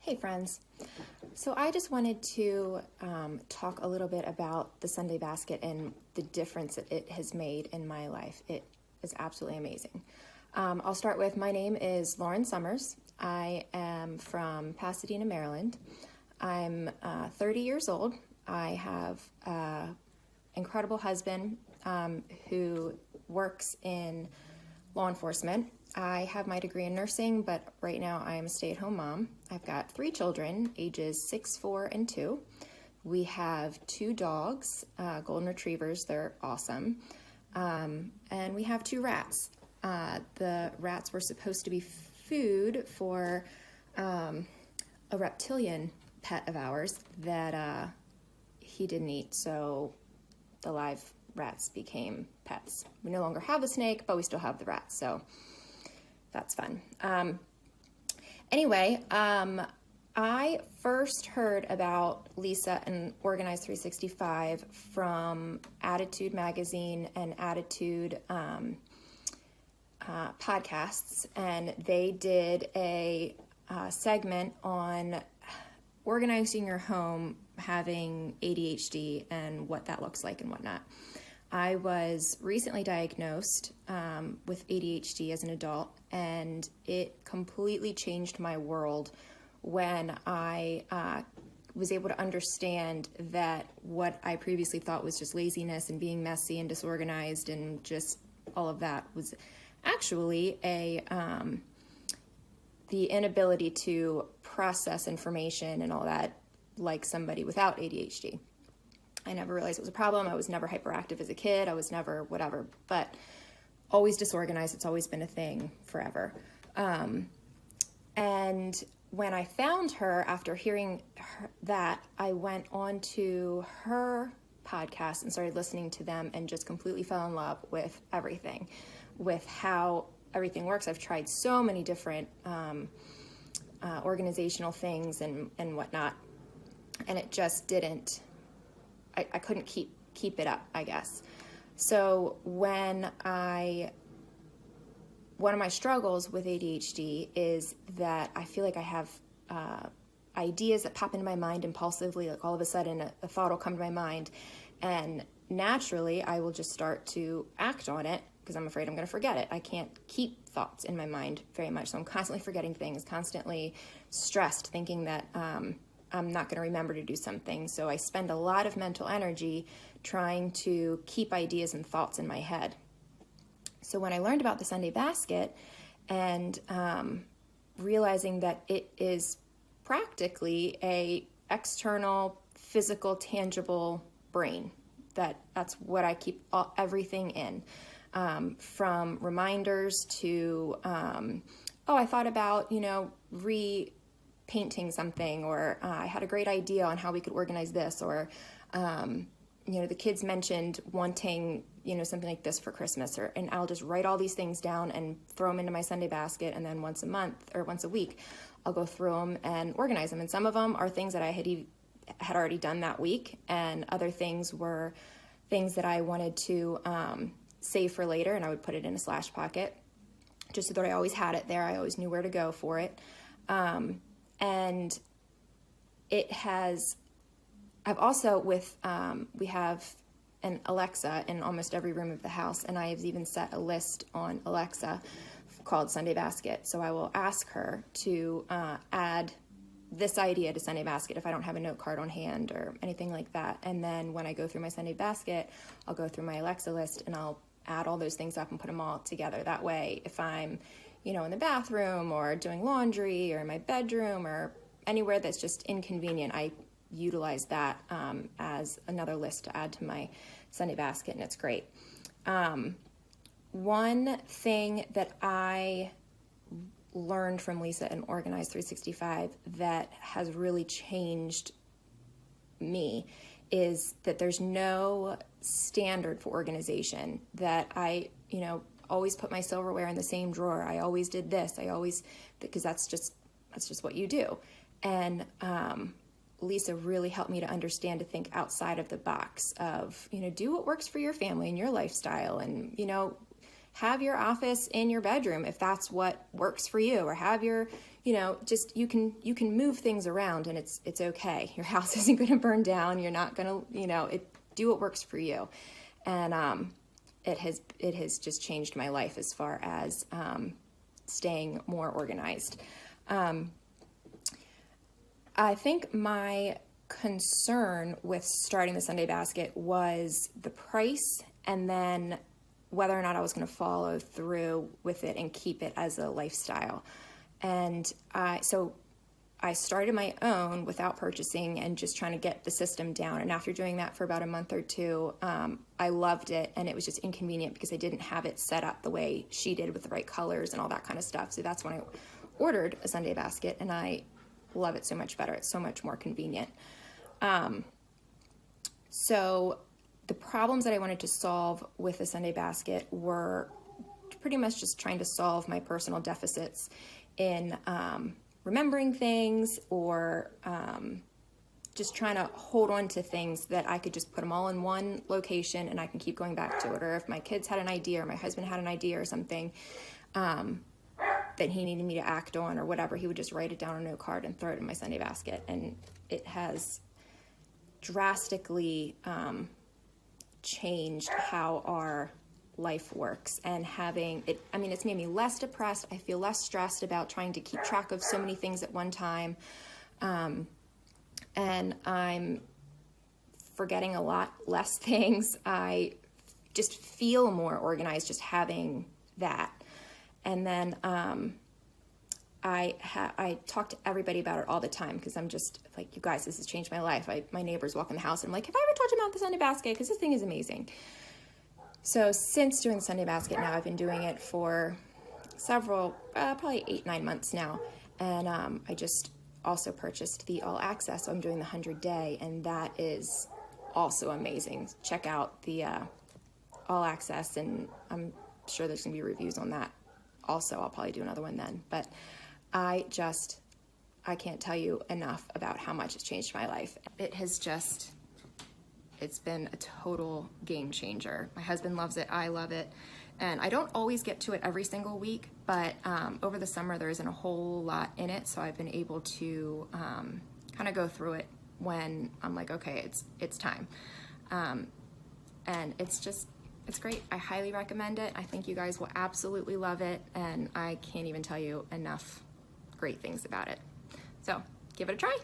Hey friends. So I just wanted to talk a little bit about the Sunday basket and the difference that it has made in my life. It is absolutely amazing. I'll start with, my name is Lauren Summers. I am from Pasadena, Maryland. I'm 30 years old. I have an incredible husband who works in law enforcement. I have my degree in nursing, but right now I am a stay-at-home mom. I've got 3 children, ages 6, 4, and 2. We have 2 dogs, golden retrievers. They're awesome. And we have 2 rats. The rats were supposed to be food for a reptilian pet of ours that he didn't eat, so the live rats became pets. We no longer have the snake, but we still have the rats, so that's fun. Anyway, I first heard about Lisa and Organize 365 from Attitude Magazine and Attitude podcasts, and they did a segment on organizing your home, having ADHD, and what that looks like and whatnot. I was recently diagnosed with ADHD as an adult, and it completely changed my world when I was able to understand that what I previously thought was just laziness and being messy and disorganized and just all of that was actually the inability to process information and all that like somebody without ADHD. I never realized it was a problem. I was never hyperactive as a kid. I was never whatever, but always disorganized. It's always been a thing forever. And when I found her after hearing that, I went on to her podcast and started listening to them and just completely fell in love with everything, with how everything works. I've tried so many different organizational things and whatnot, and it just didn't. I couldn't keep it up, I guess. So one of my struggles with ADHD is that I feel like I have ideas that pop into my mind impulsively, like all of a sudden a thought will come to my mind, and naturally I will just start to act on it because I'm afraid I'm going to forget it. I can't keep thoughts in my mind very much, so I'm constantly forgetting things, constantly stressed, thinking that I'm not going to remember to do something. So I spend a lot of mental energy trying to keep ideas and thoughts in my head. So when I learned about the Sunday basket and realizing that it is practically a external, physical, tangible brain, that's what I keep everything in, from reminders to, I thought about, painting something, or I had a great idea on how we could organize this, or the kids mentioned wanting something like this for Christmas, and I'll just write all these things down and throw them into my Sunday basket, and then once a month or once a week I'll go through them and organize them. And some of them are things that I had already done that week, and other things were things that I wanted to save for later, and I would put it in a slash pocket just so that I always had it there. I always knew where to go for it. And it has, I've also we have an Alexa in almost every room of the house, and I have even set a list on Alexa called Sunday Basket. So I will ask her to add this idea to Sunday Basket if I don't have a note card on hand or anything like that. And then when I go through my Sunday Basket, I'll go through my Alexa list and I'll add all those things up and put them all together. That way, if I'm in the bathroom or doing laundry or in my bedroom or anywhere that's just inconvenient, I utilize that as another list to add to my Sunday basket, and it's great. One thing that I learned from Lisa and Organize 365 that has really changed me is that there's no standard for organization, that I, always put my silverware in the same drawer. I always did this. Because that's just what you do. And Lisa really helped me to understand, to think outside of the box of, do what works for your family and your lifestyle, and, have your office in your bedroom if that's what works for you, or have your you know, just you can move things around and it's okay. Your house isn't going to burn down. You're not going to, you know, do what works for you. And it has just changed my life as far as staying more organized. I think my concern with starting the Sunday basket was the price, and then whether or not I was going to follow through with it and keep it as a lifestyle. And so I started my own without purchasing and just trying to get the system down. And after doing that for about a month or two, I loved it, and it was just inconvenient because I didn't have it set up the way she did with the right colors and all that kind of stuff. So that's when I ordered a Sunday basket, and I love it so much better. It's so much more convenient. So the problems that I wanted to solve with the Sunday basket were pretty much just trying to solve my personal deficits in remembering things, or just trying to hold on to things that I could just put them all in one location and I can keep going back to it. Or if my kids had an idea or my husband had an idea or something that he needed me to act on or whatever, he would just write it down on a note card and throw it in my Sunday basket. And it has drastically changed how our life works, and having it, I mean, it's made me less depressed. I feel less stressed about trying to keep track of so many things at one time. And I'm forgetting a lot less things. I just feel more organized just having that. And then I talk to everybody about it all the time, because I'm just like, you guys, this has changed my life. My neighbors walk in the house and I'm like, have I ever told you about the Sunday basket? Because this thing is amazing. So since doing the Sunday basket now, I've been doing it for several, probably 8-9 months now. And I just also purchased the All Access. So I'm doing the 100-day, and that is also amazing. Check out the All Access, and I'm sure there's gonna be reviews on that also. I'll probably do another one then. But I can't tell you enough about how much it's changed my life. It's been a total game changer. My husband loves it, I love it. And I don't always get to it every single week, but over the summer there isn't a whole lot in it, so I've been able to kind of go through it when I'm like, okay, it's time. And it's great. I highly recommend it. I think you guys will absolutely love it, and I can't even tell you enough great things about it. So give it a try.